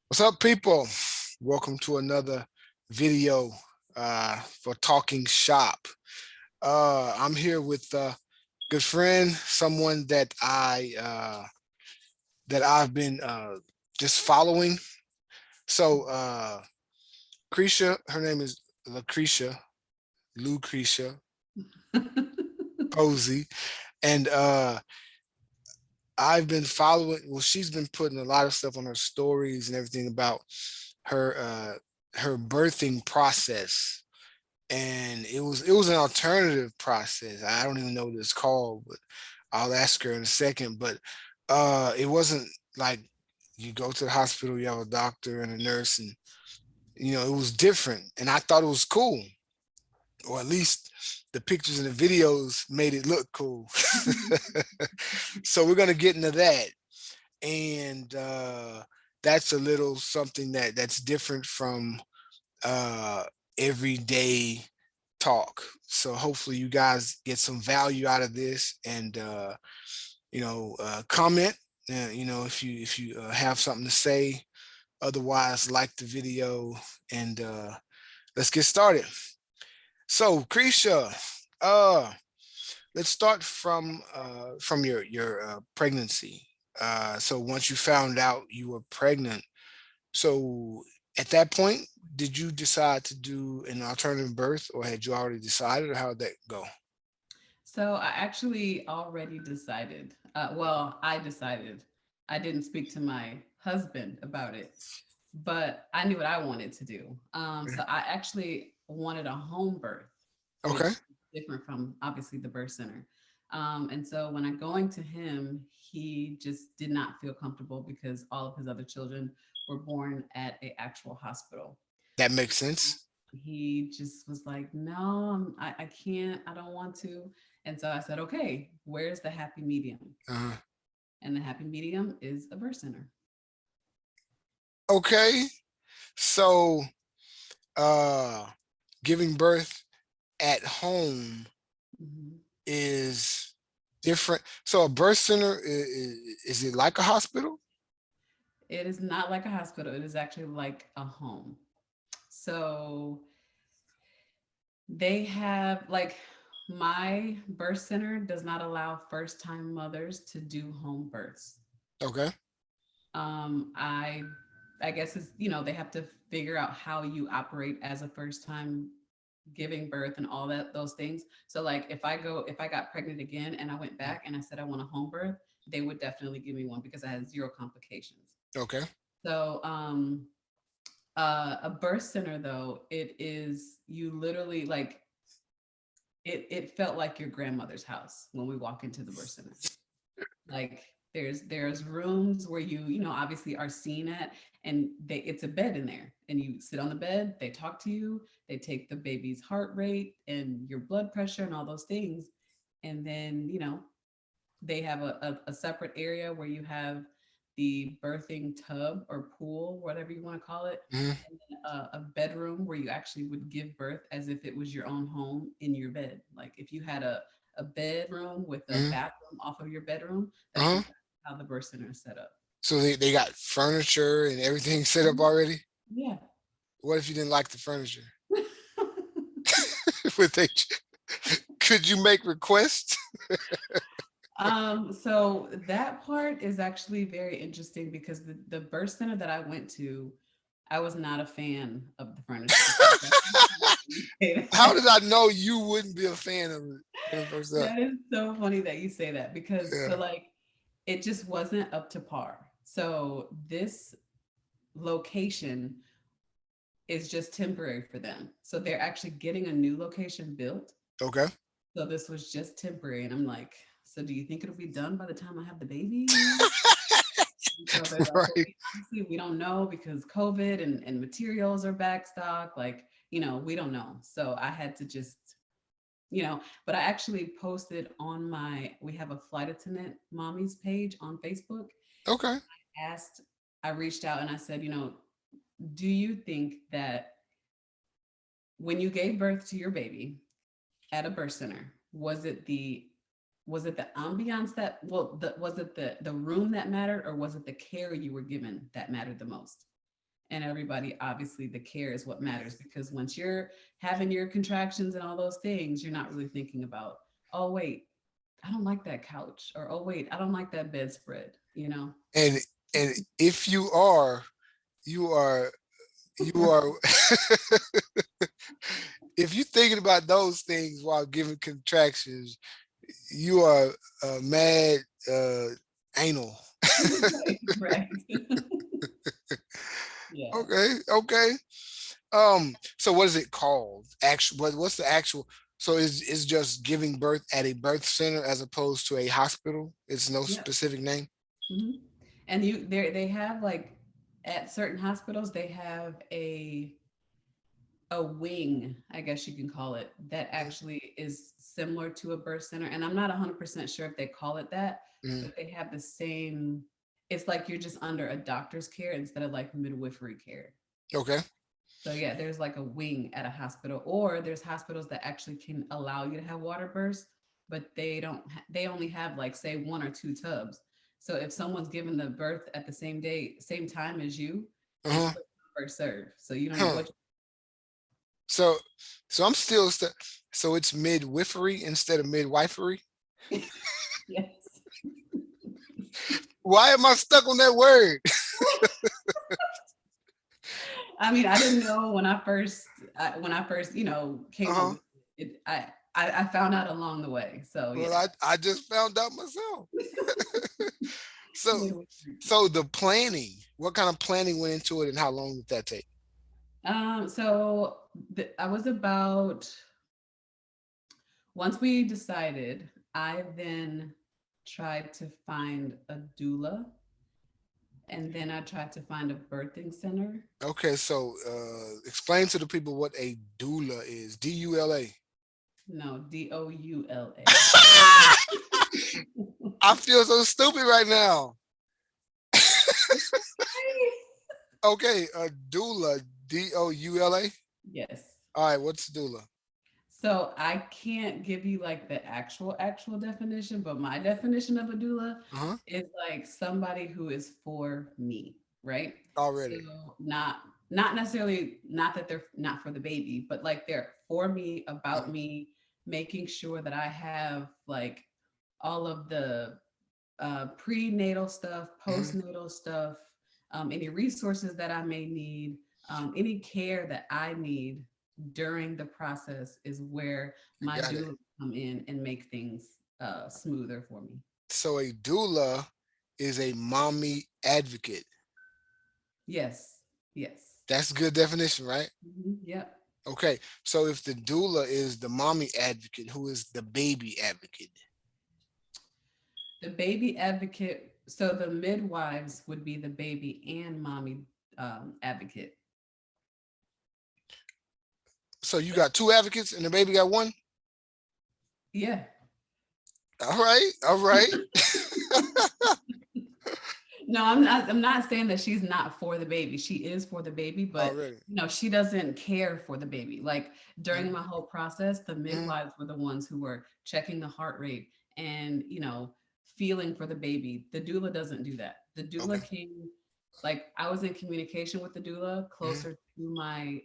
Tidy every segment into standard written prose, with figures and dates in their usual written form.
What's up, people? Welcome to another video for Talking Shop. I'm here with a good friend, someone that I've been just following. So her name is Lucrezia Posey, and I've been following. Well, she's been putting a lot of stuff on her stories and everything about her birthing process, and it was an alternative process. I don't even know what it's called, but I'll ask her in a second. But it wasn't like you go to the hospital, you have a doctor and a nurse, and it was different, and I thought it was cool, or at least the pictures and the videos made it look cool. So we're gonna get into that, and that's a little something that's different from everyday talk. So hopefully you guys get some value out of this, and comment, if you have something to say. Otherwise, like the video, and let's get started. So Krisha, let's start from your pregnancy. So once you found out you were pregnant, so at that point, did you decide to do an alternative birth, or had you already decided, or how did that go? So I actually already decided. Well, I decided. I didn't speak to my husband about it, but I knew what I wanted to do. So I actually wanted a home birth, which Okay. is different from obviously the birth center. And so when I'm going to him, he just did not feel comfortable because all of his other children were born at a actual hospital. That makes sense. He just was like, no, I can't, I don't want to. And so I said, okay, where's the happy medium? uh, And the happy medium is a birth center. okay. So uh giving birth at home Mhm. is different. So a birth center, is it like a hospital? It is not like a hospital, it is actually like a home. So they have like my birth center does not allow first time mothers to do home births. Okay. Um, I I guess it's, they have to figure out how you operate as a first time giving birth and all those things. So like if I got pregnant again and I went back and I said I want a home birth, they would definitely give me one because I had zero complications. Okay. So a birth center though, it is you literally like it felt like your grandmother's house when we walk into the birth center. Like there's rooms where you obviously are seen at, and it's a bed in there and you sit on the bed, they talk to you, they take the baby's heart rate and your blood pressure and all those things. And then they have a separate area where you have the birthing tub or pool, whatever you want to call it, Mhm. and then a bedroom where you actually would give birth as if it was your own home in your bed. Like if you had a bedroom with a Mhm. bathroom off of your bedroom, that's Uh-huh. exactly how the birth center is set up. So they got furniture and everything set up Mhm. already? Yeah. What if you didn't like the furniture? Would they, could you make requests? So that part is actually very interesting because the birth center that I went to, I was not a fan of the furniture. So that's say How that. did I know you wouldn't be a fan of it when it first up? That is so funny that you say that because Yeah. so like it just wasn't up to par. So this location is just temporary for them. So they're actually getting a new location built. Okay. So this was just temporary. And I'm like, so do you think it'll be done by the time I have the baby? So they're like, well, Right. we don't know because COVID and materials are backstock. Like, we don't know. So I had to just, but I actually posted on we have a flight attendant mommy's page on Facebook. Okay. Asked, I reached out and I said, do you think that when you gave birth to your baby at a birth center, was it the was it the ambiance that, was it the room that mattered, or was it the care you were given that mattered the most? And everybody, obviously the care is what matters, because once you're having your contractions and all those things, you're not really thinking about, oh wait, I don't like that couch, or oh wait, I don't like that bedspread, you know? And if you are, you are you are if you're thinking about those things while giving contractions, you are mad anal. Right, right. Yeah. Okay, okay. So what is it called? What's the actual? So is just giving birth at a birth center as opposed to a hospital? It's no Yep. specific name. Hmm. And they have like, at certain hospitals they have a wing, I guess you can call it, that actually is similar to a birth center. And I'm not 100% sure if they call it that, Mm-hmm. but they have the same, it's like you're just under a doctor's care instead of like midwifery care. Okay. So yeah, there's like a wing at a hospital, or there's hospitals that actually can allow you to have water births, but they only have like, say, one or two tubs. So if someone's given the birth at the same day, same time as you, it's Uh-huh. first come, first serve. So you don't know Huh. what. So I'm still so it's midwifery instead of midwifery. Yes. Why am I stuck on that word? I mean, I didn't know when I first, came up Uh-huh. with it. I found out along the way. So Well, yeah. I just found out myself. So Midwifery. the planning, what kind of planning went into it and how long did that take? So I was about, once we decided, I then tried to find a doula, and then I tried to find a birthing center. Okay, so explain to the people what a doula is. DULA. No, Doula. I feel so stupid right now. Okay, a doula, DOULA. Yes. All right, what's doula? So I can't give you like the actual definition, but my definition of a doula Uh-huh. is like somebody who is for me, right? So Already. not necessarily, not that they're not for the baby, but like they're for me, about Mhm. me, making sure that I have like all of the prenatal stuff, Mhm. postnatal stuff, any resources that I may need, any care that I need during the process is where I my got it. doula will come in and make things smoother for me. So a doula is a mommy advocate. Yes, yes. That's a good definition, right? Yep. Okay. So if the doula is the mommy advocate, who is the baby advocate? The baby advocate, so the midwives would be the baby and mommy advocate. So you got two advocates and the baby got one? Yeah. All right. All right. No, I'm not saying that she's not for the baby. She is for the baby, but Already. she doesn't care for the baby. Like during Mhm. my whole process, the Mhm. midwives were the ones who were checking the heart rate and, feeling for the baby. The doula doesn't do that. The Okay. doula came, like I was in communication with the doula Mhm. closer to my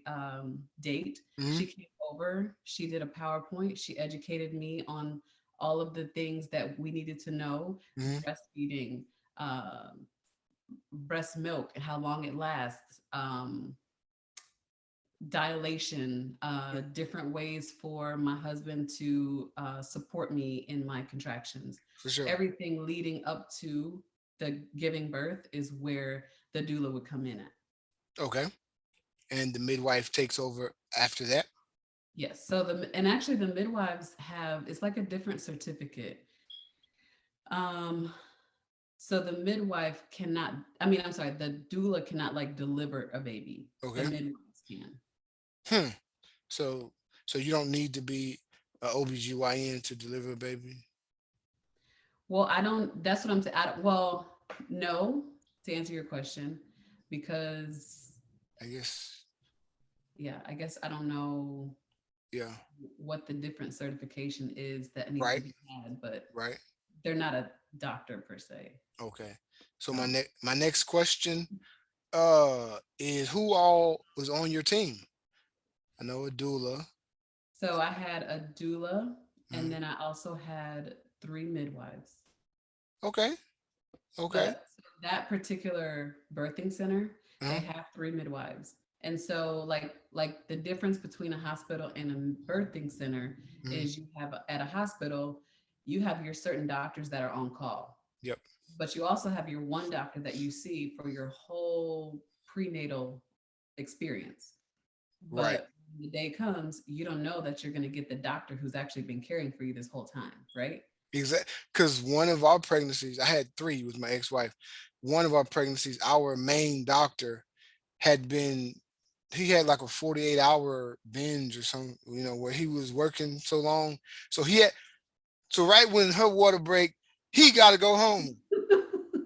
date. Mhm. She came over, she did a PowerPoint, she educated me on all of the things that we needed to know, Mhm. breastfeeding, breast milk and how long it lasts, dilation, different ways for my husband to support me in my contractions. For sure. Everything leading up to the giving birth is where the doula would come in at. Okay. And the midwife takes over after that. Yes. So and actually the midwives have, it's like a different certificate. Um, so the midwife cannot, I mean, I'm sorry, the doula cannot like deliver a baby. The Okay. midwives can. Hmm. So you don't need to be a OBGYN to deliver a baby. Well, I don't, that's what I'm saying. Well, no, to answer your question, because I guess. yeah, I guess I don't know. Yeah. what the different certification is that needs to Right. be had, but Right. they're not a doctor per se. Okay. So So my next question is who all was on your team? I know a doula. so I had a doula, and Mhm. then I also had three midwives. Okay. Okay. But that particular birthing center, they Uh-huh. have three midwives. And so like the difference between a hospital and a birthing center Mhm. is you have at a hospital, you have your certain doctors that are on call. Yep. But you also have your one doctor that you see for your whole prenatal experience. Right. But when the day comes, you don't know that you're going to get the doctor who's actually been caring for you this whole time, right? Exactly. Because one of our pregnancies, I had three with my ex-wife. One of our pregnancies, our main doctor had been, he had like a 48-hour binge or something, where he was working so long. So so right when her water break, he got to go home.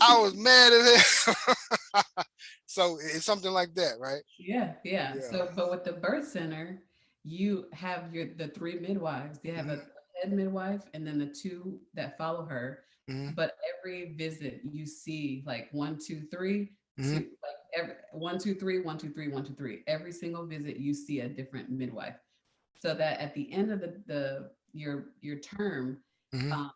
I was mad at him. So it's something like that, right? Yeah, yeah. Yeah. So, but with the birth center, you have the three midwives. They have Hmm. a head midwife and then the two that follow her. Hmm. But every visit you see like one, two, three, Hmm. like every 1, 2, 3, 1, 2, 3, 1, 2, 3. Every single visit you see a different midwife. So that at the end of the your term, Hmm. um,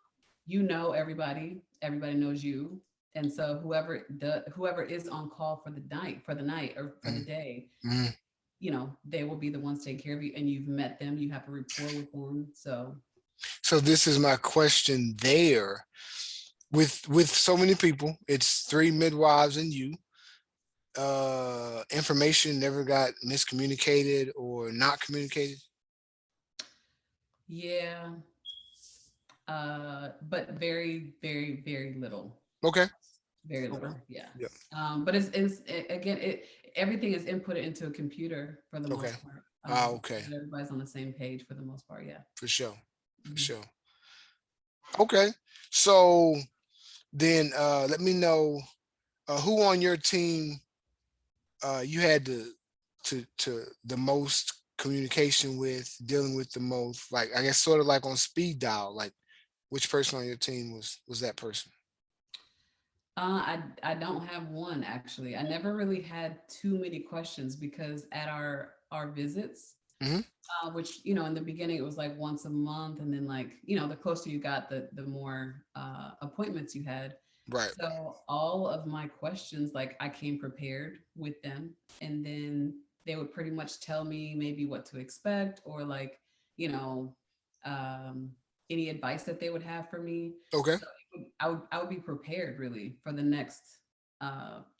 you know everybody knows you, and so whoever is on call for the night or for the day, Hmm. they will be the ones taking care of you, and you've met them, you have a rapport with them. So So this is my question there. With so many people, it's three midwives and you. Information never got miscommunicated or not communicated. yeah, but very, very, very little. Okay. Very Okay. little, yeah. Yeah. But again, everything is inputted into a computer for the Okay. most part. Okay. Everybody's on the same page for the most part, yeah. For sure. For Mhm. sure. Okay. So then let me know who on your team you had to the most communication with, dealing with the most, like I guess sort of like on speed dial, like which person on your team was that person? I don't have one actually. I never really had too many questions because at our visits, Hmm. which in the beginning it was like once a month, and then like the closer you got, the more appointments you had. Right. So all of my questions, like I came prepared with them, and then they would pretty much tell me maybe what to expect, or like you know um, any advice that they would have for me. Okay. So I would be prepared really for the next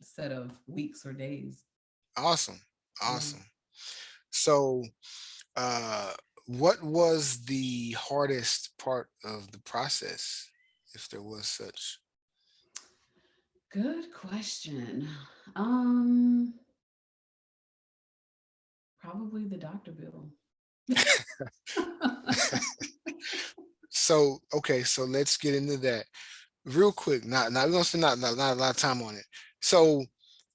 set of weeks or days. Awesome. Yeah. Awesome. So uh what was the hardest part of the process, if there was such? Good question. Um, Probably the doctor bill. So okay, so let's get into that real quick. Not we're gonna spend not a lot of time on it. So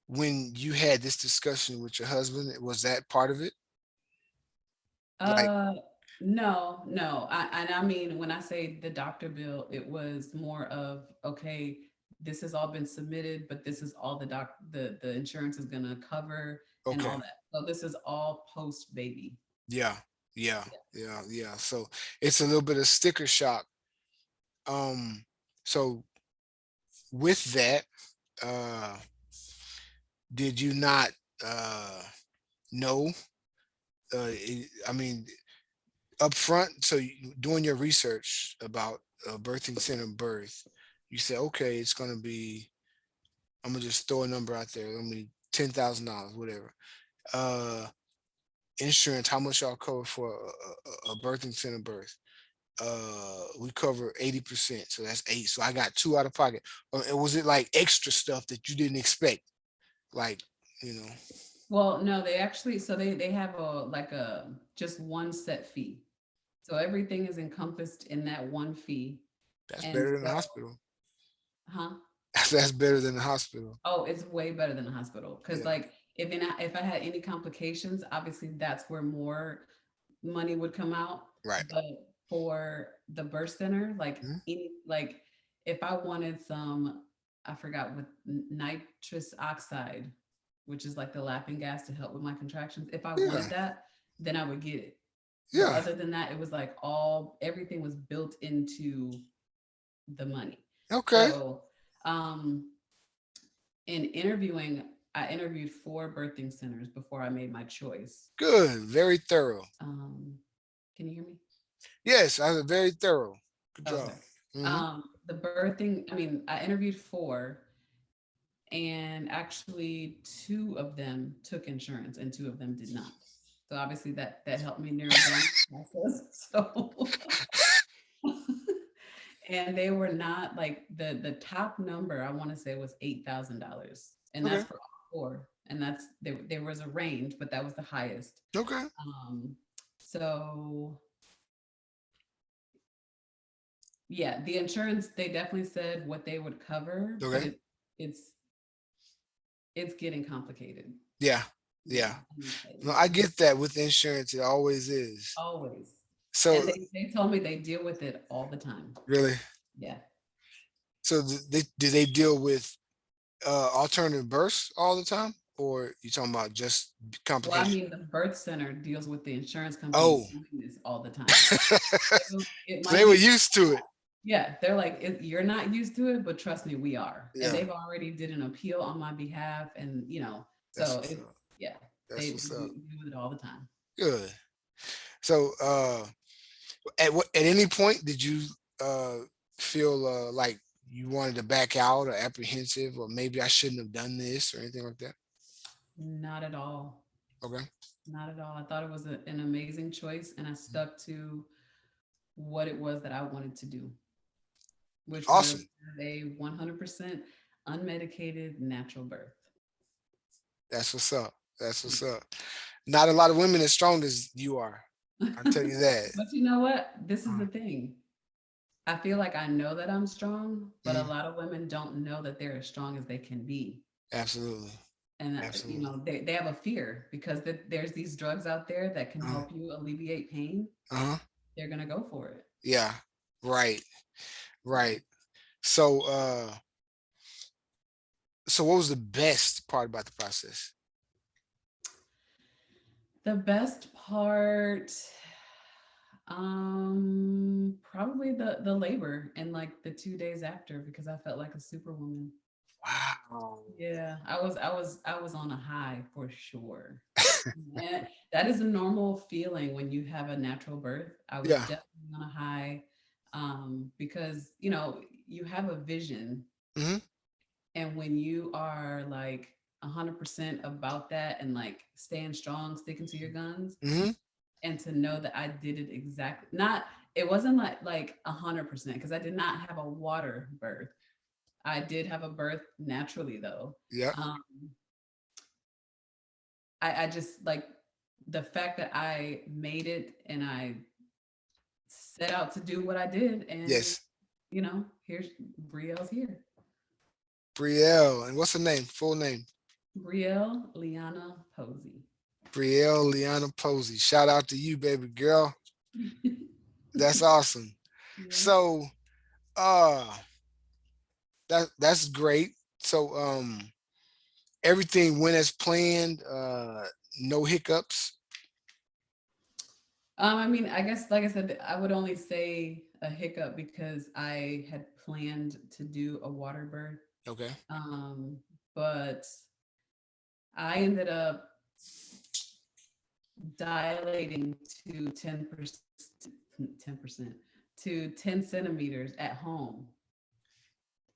when you had this discussion with your husband, was that part of it? Like, Uh, no, no. And I mean, when I say the doctor bill, it was more of, okay, this has all been submitted, but this is all the insurance is gonna cover and okay, all that. So this is all post baby. yeah, yeah, Yeah. yeah. So it's a little bit of sticker shock. Um, so with that, uh, did you not uh know? I mean, up front, so doing your research about birthing center birth, you say, okay, it's gonna be. I'm gonna just throw a number out there. I mean, $10,000, whatever. Uh, Insurance, how much y'all cover for a birthing center birth? We cover 80%, so that's eight. So I got two out of pocket. Or was it like extra stuff that you didn't expect? Like, you know, Well, no, they actually, so they have a just one set fee. So everything is encompassed in that one fee. that's And better than the so, hospital. huh? That's better than the hospital. Oh, it's way better than the hospital. Because Yeah. like if I had any complications, obviously that's where money would come out. Right. But for the birth center, like Mhm. any, like if I wanted some, I forgot what nitrous oxide, which is like the laughing gas to help with my contractions. If I Yeah. wanted that, then I would get it. But Yeah. other than that, it was like everything was built into the money. Okay. So in interviewing, I interviewed 4 birthing centers before I made my choice. Good. Very thorough. Um, can you hear me? Yes, I was very thorough. Good job. Okay. Hmm. The birthing, I mean, I interviewed 4, and actually 2 of them took insurance and 2 of them did not. So obviously that helped me narrow down the process. So and they were not like the top number I want to say was $8,000, and Okay. that's for all 4. And that's there was a range, but that was the highest. Okay. Um, so yeah, the insurance, they definitely said what they would cover, but Okay. it's it's getting complicated. Yeah. Yeah, Yeah. let me tell No, you. I get that with insurance. It always is. Always. And So they told me they deal with it all the time. really, Yeah. so do they deal with alternative births all the time, or you talking about just Well, I complications? mean, the birth center deals with the insurance company Oh, doing this all the time. It they might were be, used to it. yeah, they're like, You're not used to it, but trust me, we are." And Yeah, they've already did an appeal on my behalf, and that's so what's it's up. yeah, That's they what's do up. do it all the time. Good. So, at any point did you uh feel like you wanted to back out or apprehensive, or maybe I shouldn't have done this or anything like that? Not at all. Okay. Not at all. I thought it was an amazing choice, and I stuck to what it was that I wanted to do, which was Awesome. a 100% unmedicated natural birth. That's what's up. That's Yeah. what's up. Not a lot of women as strong as you are. I'll tell you that. But you know what? This is Uh, the thing. I feel like I know that I'm strong, but a mhm. lot of women don't know that they're as strong as they can be. Absolutely. And, Absolutely. they have a fear because there's these drugs out there that can Uh, help you alleviate pain. uh-huh. They're going to go for it. Yeah. Right. Yeah. Right. So, so what was the best part about the process? The best part, probably the labor and like the 2 days after, because I felt like a superwoman. Wow. Yeah, I was on a high for sure. And that is a normal feeling when you have a natural birth. I was Yeah. definitely on a high, because you have a vision, Hmm. and when you are like 100% about that and like staying strong, sticking to your guns, Hmm. and to know that I did it exactly, not it wasn't like 100% because I did not have a water birth. I did have a birth naturally though. Yeah. Um, I just like the fact that I made it and I set out to do what I did, and Yes. here's Brielle's here. Brielle. And what's her name? Full name? Brielle Liana Posey. Brielle Liana Posey. Shout out to you, baby girl. That's awesome. Yeah. So, uh, that's great. So, everything went as planned. No hiccups. I mean, I guess, like I said, I would only say a hiccup because I had planned to do a water birth. Okay. Um, but I ended up dilating to 10% to 10 centimeters at home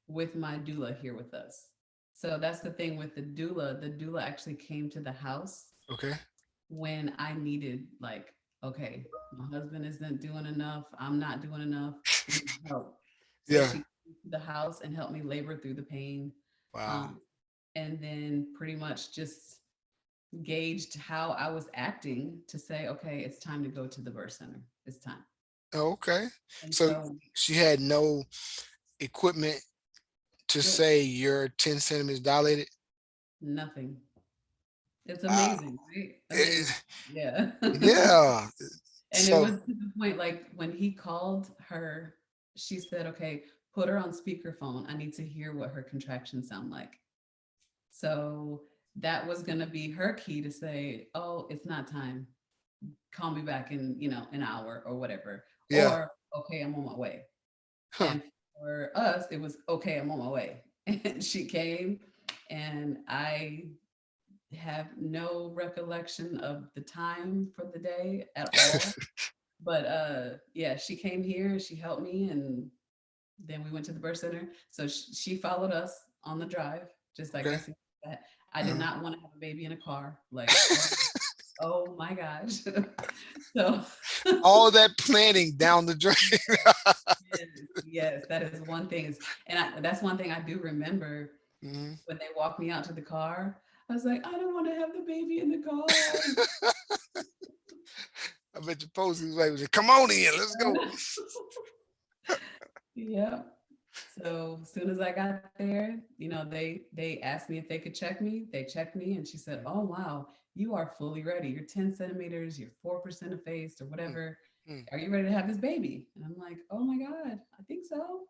with my doula here with us. So that's the thing with the doula. The doula actually came to the house Okay. when I needed, like, okay, my husband isn't doing enough. I'm not doing enough. We need help. So Yeah. she came to the house and helped me labor through the pain. Wow. Um, and then pretty much just gauged how I was acting to say, okay, it's time to go to the birth center. It's time. Oh, okay. And So so, she had no equipment to nope, say you're 10 centimeters dilated. nothing. It's Wow. amazing, right? Eh, Amazing. Yeah. yeah. And it So was to the point, like when he called her, she said, okay, put her on speakerphone. I need to hear what her contractions sound like. So that was going to be her key to say, oh, it's not time. Call me back in, an hour or whatever. yeah. Or, okay, I'm on my way. Huh. And for us, it was, okay, I'm on my way. And she came, and I have no recollection of the time for the day at all. But yeah, she came here, she helped me, and then we went to the birth center. So she followed us on the drive, just I Okay. guess that. I did Uh-huh. not want to have a baby in a car. Like, oh my gosh. So All that planning down the drain. yes, yes, that is one thing. That's one thing I do remember Mhm. when they walked me out to the car. I was like, I don't want to have the baby in the car. I bet your Posey was like, come on in, let's go. Yeah. So as soon as I got there, they asked me if they could check me. They checked me, and she said, "Oh wow, you are fully ready. You're 10 centimeters. You're 4% effaced, or Mm, whatever. mm. Are you ready to have this baby?" And I'm like, "Oh my god, I think so."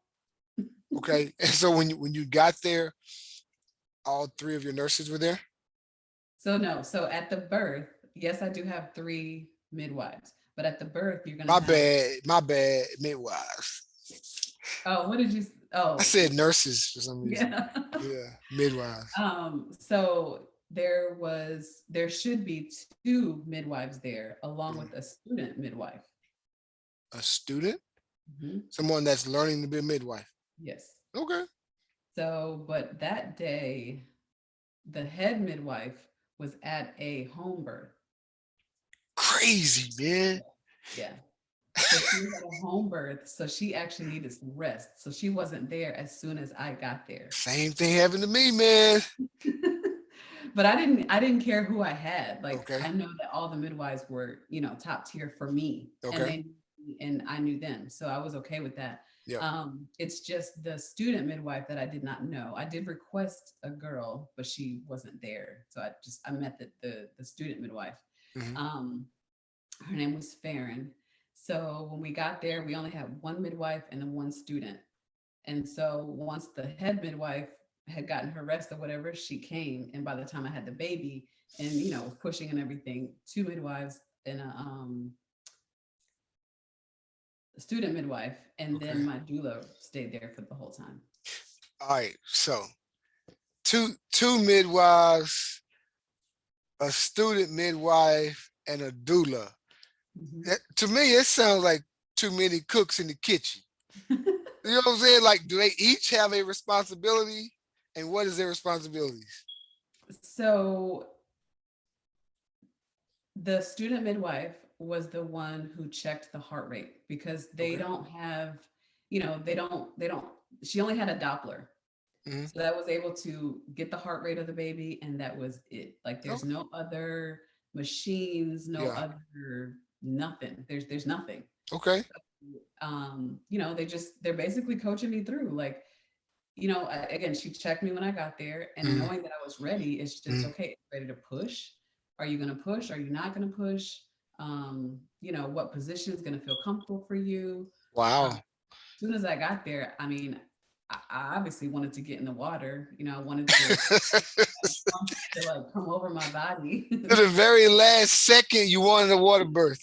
Okay. And so when you got there, all three of your nurses were there? So no, so at the birth, yes, I do have 3 midwives, but at the birth, you're gonna My have. bad, my bad, midwives. Oh, what did you? I Oh, said nurses for some reason. yeah. Yeah, midwives. So there should be 2 midwives there, along Mm. with a student midwife. A student? Mhm. Someone that's learning to be a midwife. Yes. Okay. So, but that day, the head midwife was at a home birth. Crazy, man. Yeah. So she was at a home birth. So she actually needed some rest. So she wasn't there as soon as I got there. Same thing happened to me, man. But I didn't care who I had. Like Okay. I know that all the midwives were, top tier for me, and Okay. I knew them. So I was okay with that. Yep. It's just the student midwife that I did not know. I did request a girl, but she wasn't there. So I met the student midwife. Hmm. Um, Her name was Farron. So when we got there, we only had one midwife and then one student. And so once the head midwife had gotten her rest or whatever, she came. And by the time I had the baby and, was pushing and everything, 2 midwives and a student midwife. And Okay. then my doula stayed there for the whole time. All right. So two midwives, a student midwife, and a doula. Mhm. To me, it sounds like too many cooks in the kitchen. You know what I'm saying? Like, do they each have a responsibility? And what is their responsibilities? So the student midwife was the one who checked the heart rate because they Okay. don't have, they don't, she only had a Doppler. Hmm. So that was able to get the heart rate of the baby, and that was it. Like there's Okay. no other machines, no Yeah. other nothing. There's nothing. Okay. They're basically coaching me through. Like, again, she checked me when I got there, and Hmm. knowing that I was ready, it's just Hmm. okay, ready to push. Are you gonna push? Are you not gonna push? What position is gonna feel comfortable for you? Wow. As soon as I got there, I mean, I obviously wanted to get in the water. I wanted To to like come over my body. the very last second, you wanted a water birth.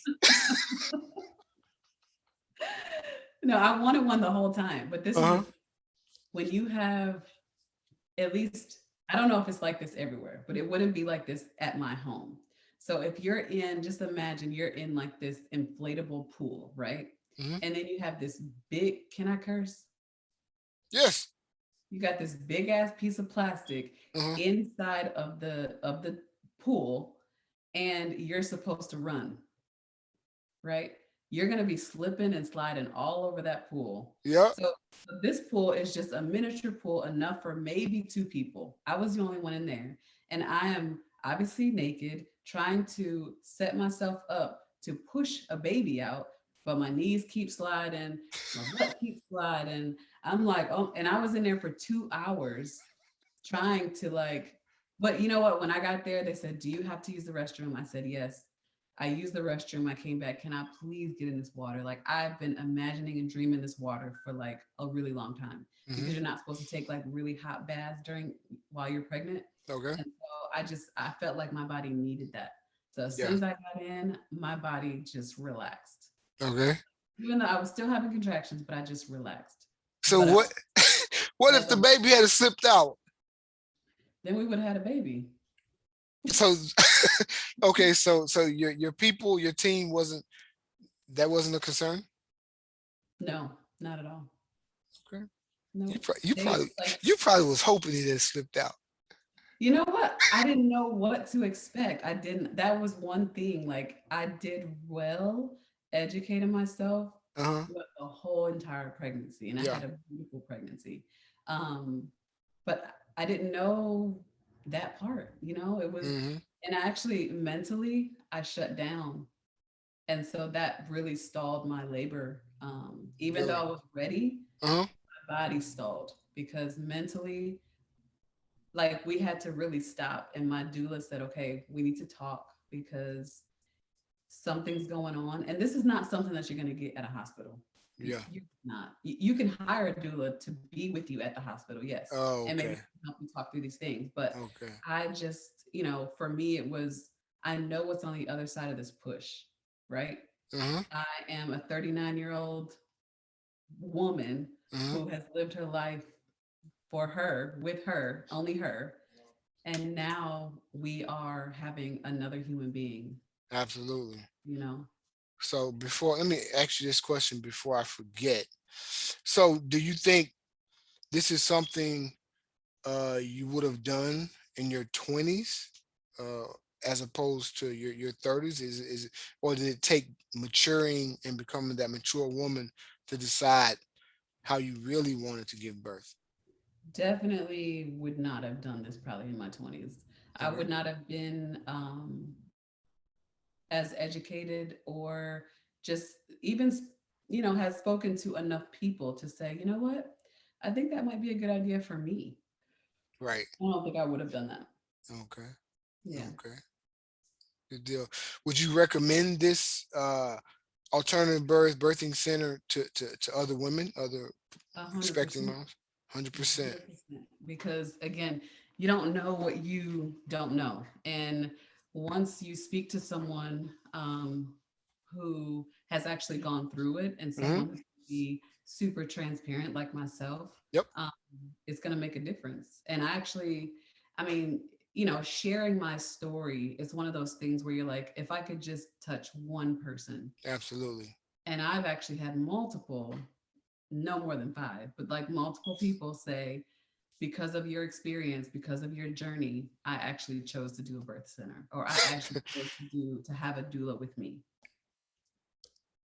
No, I wanted one the whole time. But this is Uh huh. the when you have at least, I don't know if it's like this everywhere, but it wouldn't be like this at my home. So if you're in, just imagine you're in like this inflatable pool, right? Hmm. And then you have this big, can I curse? Yes. You got this big ass piece of plastic Uh huh. inside of the pool, and you're supposed to run, right? You're going to be slipping and sliding all over that pool. Yep. So this pool is just a miniature pool, enough for maybe 2 people. I was the only one in there. And I am obviously naked, trying to set myself up to push a baby out, but my knees keep sliding, my butt keeps sliding. I'm like, oh, and I was in there for 2 hours trying to like, but you know what? When I got there, they said, "Do you have to use the restroom?" I said, "Yes." I used the restroom. I came back. Can I please get in this water? Like I've been imagining and dreaming this water for like a really long time because Hmm. you're not supposed to take like really hot baths during while you're pregnant. Okay. And so I felt like my body needed that. So as soon Yeah. as I got in, my body just relaxed. Okay. Even though I was still having contractions, but I just relaxed. So But I what? What if felt the baby had slipped out? then we would have had a baby. So okay, so your people, your team wasn't that wasn't a concern. No, not at all. Okay. You No, probably you they probably like, you probably was hoping it had slipped out. you know what? I didn't know what to expect. I didn't, that was one thing. Like, I did well educating myself Uh-huh. throughout the whole entire pregnancy, and I Yeah. had a beautiful pregnancy. Um, but I didn't know that part, it was, Hmm. and I actually mentally, I shut down. And so that really stalled my labor. Even though Really. I was ready, Uh-huh. my body stalled because mentally, like we had to really stop. And my doula said, okay, we need to talk because something's going on. And this is not something that you're going to get at a hospital. Yeah. You're not. You can hire a doula to be with you at the hospital, yes, Oh, and maybe okay. help you talk through these things. But Okay. I just, for me, it was, I know what's on the other side of this push, right? Uh-huh. I am a 39-year-old woman Uh-huh. who has lived her life for her, with her, only her. And now we are having another human being, Absolutely. you know? So let me ask you this question before I forget. So do you think this is something you would have done in your 20s uh as opposed to your 30s? Or did it take maturing and becoming that mature woman to decide how you really wanted to give birth? Definitely would not have done this probably in my 20s. I Okay. would not have been as educated or just even, has spoken to enough people to say, you know what? I think that might be a good idea for me. Right. I don't think I would have done that. Okay. Yeah, Okay. Good deal. Would you recommend this alternative birthing center to other women, other a hundred expecting percent. moms? 100%. 100%. Because again, you don't know what you don't know. And once you speak to someone who has actually gone through it and Hmm. someone who can be super transparent like myself, Yep. um, it's going to make a difference. And I actually, I mean, sharing my story is one of those things where you're like, if I could just touch one person, Absolutely. and I've actually had multiple, no more than five, but like multiple people say, because of your experience, because of your journey, I actually chose to do a birth center, or I actually chose to have a doula with me.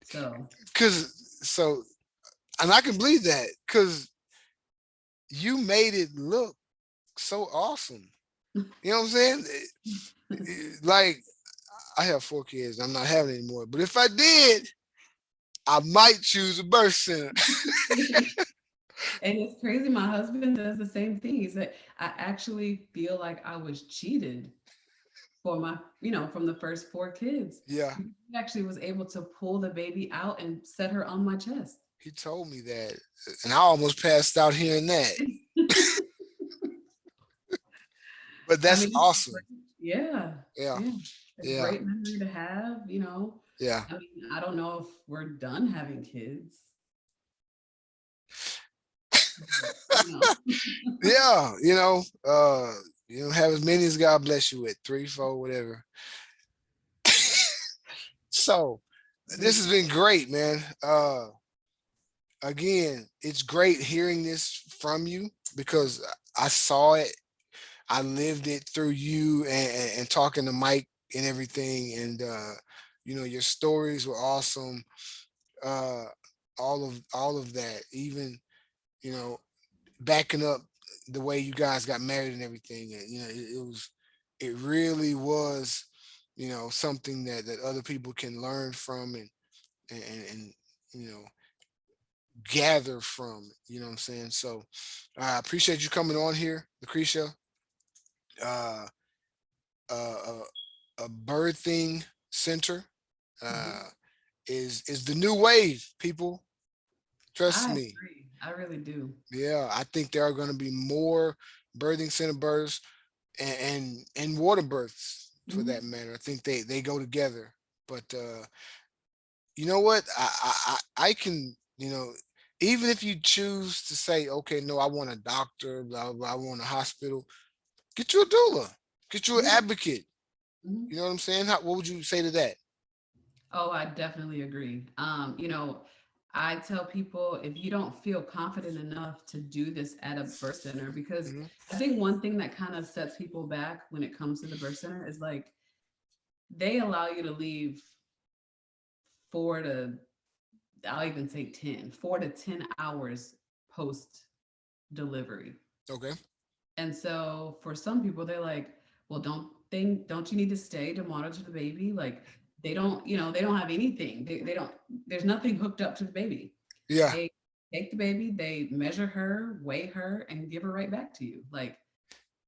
So Cause so and I can believe that because you made it look so awesome. You know what I'm saying? Like I have 4 kids. I'm not having any more. But if I did, I might choose a birth center. and it's crazy. My husband does the same thing. He said, I actually feel like I was cheated for my, from the first four kids. Yeah. He actually was able to pull the baby out and set her on my chest. He told me that. And I almost passed out hearing that. But I that's mean, it's awesome. great. Yeah, Yeah. yeah. A Yeah. great memory to have. Yeah. I mean, I don't know if we're done having kids, but Yeah. You don't have as many as God bless you with, 3, 4, whatever. So this has been great, man. Again, it's great hearing this from you because I saw it, I lived it through you and talking to Mike and everything. And your stories were awesome. Uh, all of that, even you know, backing up the way you guys got married and everything. And, it really was, something that other people can learn from and you know gather from. You know what I'm saying? So I appreciate you coming on here, Lucretia. Uh, a birthing center Mhm. uh, is the new wave. People, trust I me. agree. I really do. Yeah, I think there are going to be more birthing center births and water births for that Mhm. matter. I think they go together. But you know what? I can, even if you choose to say, okay, no, I want a doctor, blah blah, I want a hospital. Get you a doula. Get you an Yeah. advocate. Mhm. You know what I'm saying? What would you say to that? Oh, I definitely agree. I tell people if you don't feel confident enough to do this at a birth center, because Hmm. I think one thing that kind of sets people back when it comes to the birth center is like they allow you to leave 4 to, I'll even say 10, 4 to 10 hours post delivery. Okay. And so for some people, they're like, well, don't you need to stay to monitor the baby? Like they don't have anything. They don't, there's nothing hooked up to the baby. Yeah. They take the baby, they measure her, weigh her, and give her right back to you. Like,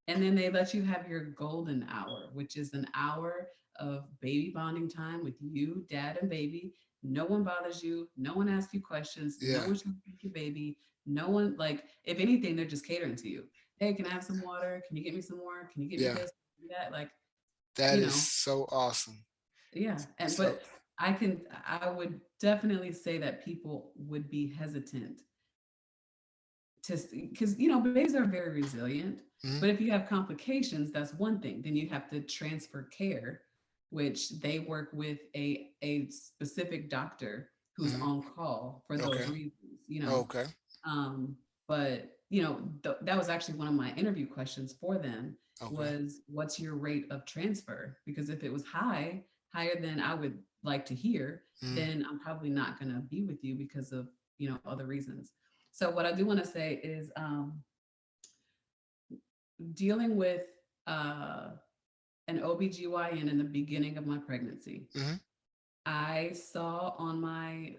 and then they let you have your golden hour, which is an hour of baby bonding time with you, dad, and baby. No one bothers you. No one asks you questions. No Yeah. one's trying to pick your baby. No one, like, if anything, they're just catering to you. Hey, can I have some water? Can you get me some more? Can you get me Yeah. this? That? Like, That you is know, so awesome. yeah. And, So. but I would definitely say that people would be hesitant to, because babies are very resilient, Mhm. but if you have complications, that's one thing. Then you have to transfer care, which they work with a specific doctor who's Mhm. on call for Okay. those reasons. Okay. But that was actually one of my interview questions for them, Okay. was what's your rate of transfer? Because if it was higher than I would like to hear, Mhm. then I'm probably not going to be with you because of other reasons. So what I do want to say is, dealing with uh, an OBGYN in the beginning of my pregnancy, Mhm. I saw on my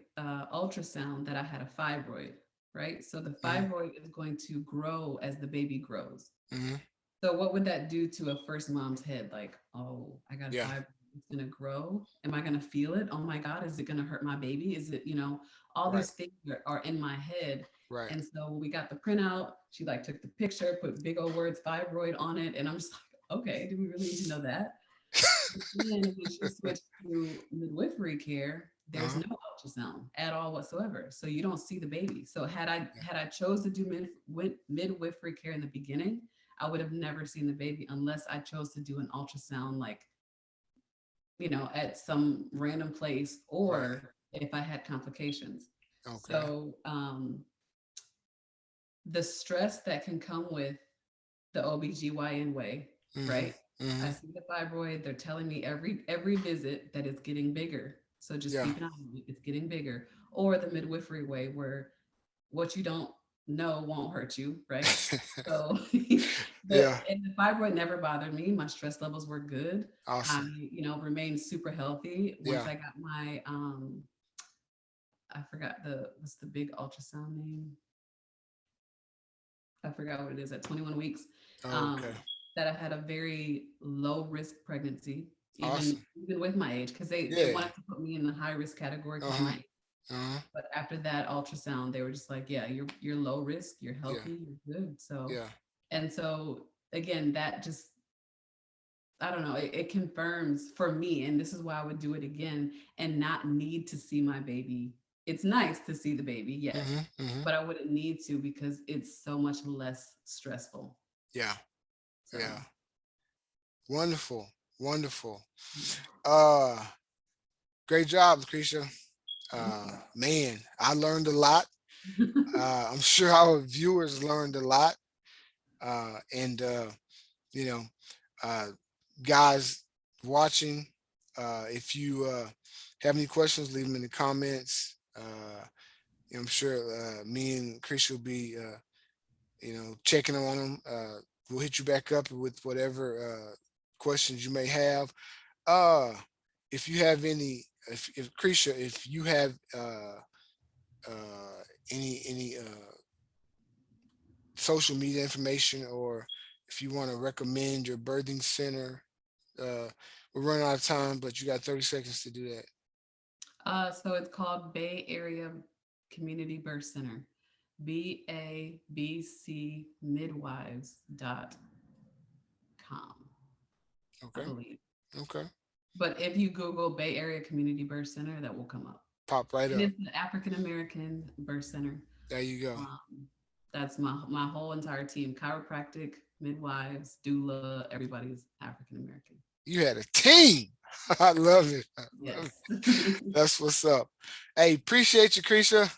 ultrasound that I had a fibroid, right? So the Mhm. fibroid is going to grow as the baby grows. Mhm. So what would that do to a first mom's head? Like, oh, I got a Yeah. fibroid. It's gonna grow. Am I gonna feel it? Oh my God, is it gonna hurt my baby? Is it, all Right. these things are in my head. Right. And so when we got the printout, she like took the picture, put big old words fibroid on it. And I'm just like, okay, do we really need to know that? But then when she switched to midwifery care, there's Uh-huh. no ultrasound at all whatsoever. So you don't see the baby. So had I Yeah. had I chose to do midwifery care in the beginning, I would have never seen the baby unless I chose to do an ultrasound, like, at some random place, Right. or if I had complications. Okay. So the stress that can come with the OBGYN way, Mhm. right? I Mhm. see the fibroid, they're telling me every visit that it's getting bigger. So just Yeah. keep an eye on it, it's getting bigger. Or the midwifery way, where what you don't know won't hurt you, right? So Yeah. the fibroid never bothered me. My stress levels were good. I, Awesome. remained super healthy once Yeah. I got my I forgot what's the big ultrasound name? I forgot what it is at 21 weeks. Okay. Um, that I had a very low risk pregnancy, even Awesome. even with my age, because they Yeah. wanted to put me in the high risk category because Uh-huh. my age. Uh-huh. But after that ultrasound, they were just like, yeah, you're low risk, you're Yeah. healthy, you're good. So, Yeah. and so again, that just, I don't know, it confirms for me, and this is why I would do it again and not need to see my baby. It's nice to see the baby, yes, Mhm. Mhm. but I wouldn't need to because it's so much less stressful. Yeah. So, Yeah. Wonderful. Wonderful. yeah. Uh Great job, Lucretia. Thank you. Man, I learned a lot. I'm sure our viewers learned a lot. And you know, uh, guys watching, if you have any questions, leave them in the comments. I'm sure me and Chris will be, checking on them. We'll hit you back up with whatever questions you may have. Uh, if you have any, if Krisha, if you have any social media information, or if you want to recommend your birthing center, We're running out of time, but you got 30 seconds to do that. So it's called Bay Area Community Birth Center, BABCmidwives.com, I Okay. believe. Okay. But if you Google Bay Area Community Birth Center, that will come up. Pop right And up. it's the African American Birth Center. There you go. That's my whole entire team: chiropractic, midwives, doula. Everybody's African American. You had a team. I love it. I love Yes. it. That's what's up. Hey, appreciate you, Creisha.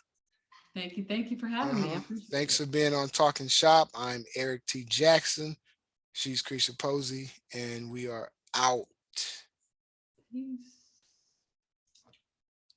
Thank you. Thank you for having me. I appreciate Thanks it. for being on Talking Shop. I'm Erik T. Jackson. She's Lucrezia Posey, and we are out. Peace.